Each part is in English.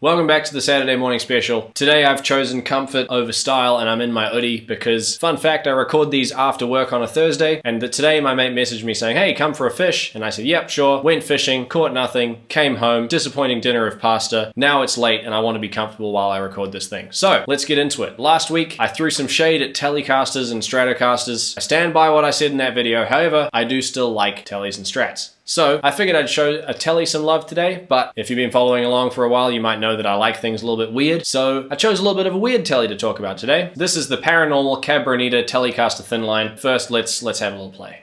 Welcome back to the Saturday morning special. Today I've chosen comfort over style and I'm in my hoodie because, fun fact, I record these after work on a Thursday, and today my mate messaged me saying, hey, come for a fish, and I said, yep, sure. Went fishing, caught nothing, came home, disappointing dinner of pasta. Now it's late and I want to be comfortable while I record this thing. So let's get into it. Last week I threw some shade at Telecasters and Stratocasters. I stand by what I said in that video, however, I do still like Teles and Strats. So I figured I'd show a Tele some love today, but if you've been following along for a while, you might know that I like things a little bit weird. So I chose a little bit of a weird Tele to talk about today. This is the Paranormal Cabronita Telecaster Thinline. First, let's have a little play.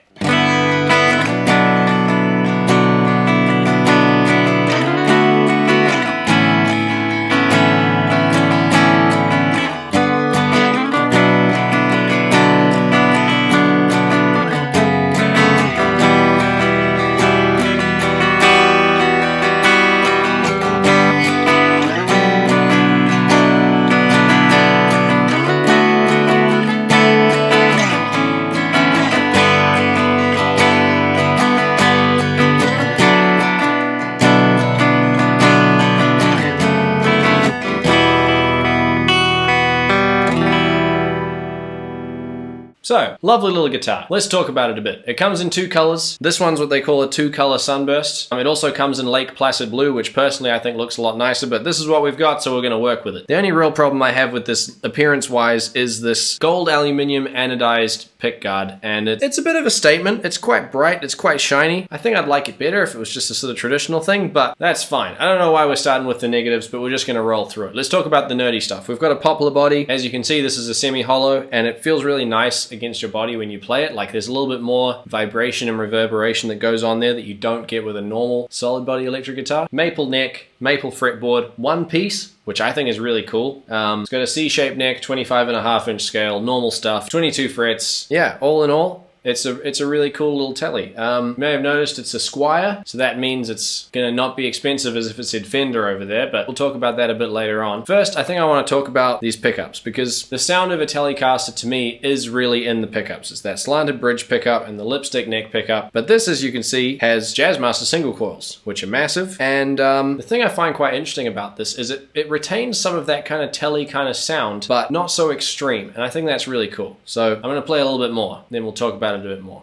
So, lovely little guitar. Let's talk about it a bit. It comes in two colors. This one's what they call a two-color sunburst. It also comes in Lake Placid blue, which personally I think looks a lot nicer, but this is what we've got, so we're gonna work with it. The only real problem I have with this appearance-wise is this gold aluminium anodized pickguard, and it's a bit of a statement. It's quite bright, it's quite shiny. I think I'd like it better if it was just a sort of traditional thing, but that's fine. I don't know why we're starting with the negatives, but we're just gonna roll through it. Let's talk about the nerdy stuff. We've got a poplar body. As you can see, this is a semi-hollow, and it feels really nice against your body when you play it. Like, there's a little bit more vibration and reverberation that goes on there that you don't get with a normal solid body electric guitar. Maple neck, maple fretboard, one piece, which I think is really cool. It's got a C-shaped neck, 25.5-inch scale, normal stuff, 22 frets. Yeah, all in all, it's a really cool little Tele. You may have noticed it's a Squire, so that means it's gonna not be expensive as if it said Fender over there, but we'll talk about that a bit later on. First, I think I wanna talk about these pickups, because the sound of a Telecaster to me is really in the pickups. It's that slanted bridge pickup and the lipstick neck pickup, but this, as you can see, has Jazzmaster single coils, which are massive, and the thing I find quite interesting about this is it retains some of that kind of Tele kind of sound, but not so extreme, and I think that's really cool. So I'm gonna play a little bit more, then we'll talk about it a bit more.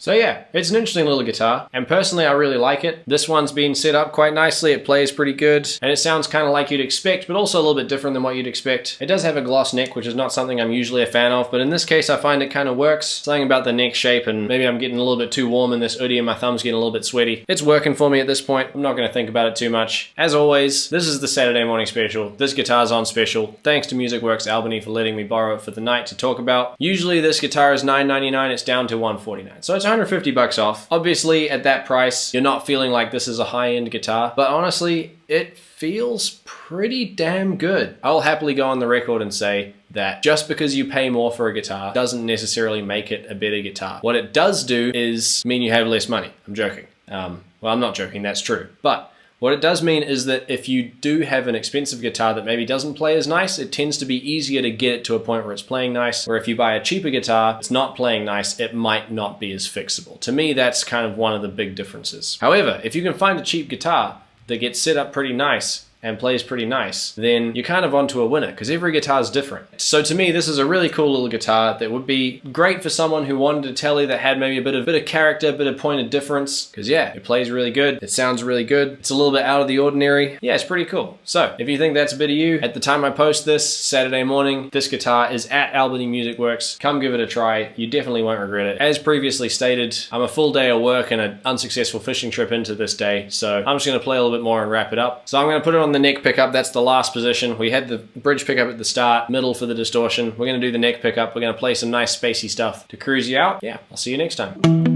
So yeah, it's an interesting little guitar, and personally I really like it. This one's been set up quite nicely, it plays pretty good, and it sounds kind of like you'd expect, but also a little bit different than what you'd expect. It does have a gloss neck, which is not something I'm usually a fan of, but in this case I find it kind of works. Something about the neck shape, and maybe I'm getting a little bit too warm in this hoodie and my thumb's getting a little bit sweaty. It's working for me at this point. I'm not going to think about it too much. As always, this is the Saturday morning special. This guitar's on special. Thanks to MusicWorks Albany for letting me borrow it for the night to talk about. Usually this guitar is $9.99, it's down to $149, so it's 150 bucks off. Obviously at that price you're not feeling like this is a high-end guitar, but honestly it feels pretty damn good. I'll happily go on the record and say that just because you pay more for a guitar doesn't necessarily make it a better guitar. What it does do is mean you have less money. I'm joking. Well, I'm not joking, that's true, but what it does mean is that if you do have an expensive guitar that maybe doesn't play as nice, it tends to be easier to get it to a point where it's playing nice. Where if you buy a cheaper guitar, it's not playing nice, it might not be as fixable. To me, that's kind of one of the big differences. However, if you can find a cheap guitar that gets set up pretty nice and plays pretty nice, then you're kind of onto a winner, because every guitar is different. So to me, this is a really cool little guitar that would be great for someone who wanted a Tele that had maybe a bit of character, a bit of point of difference, because yeah, it plays really good, it sounds really good, it's a little bit out of the ordinary. Yeah, it's pretty cool. So if you think that's a bit of you, at the time I post this, Saturday morning, this guitar is at Albany Music Works. Come give it a try, you definitely won't regret it. As previously stated, I'm a full day of work and an unsuccessful fishing trip into this day, so I'm just gonna play a little bit more and wrap it up. So I'm gonna put it on the neck pickup, that's the last position. We had the bridge pickup at the start, middle for the distortion. We're gonna do the neck pickup. We're gonna play some nice spacey stuff to cruise you out. Yeah, I'll see you next time.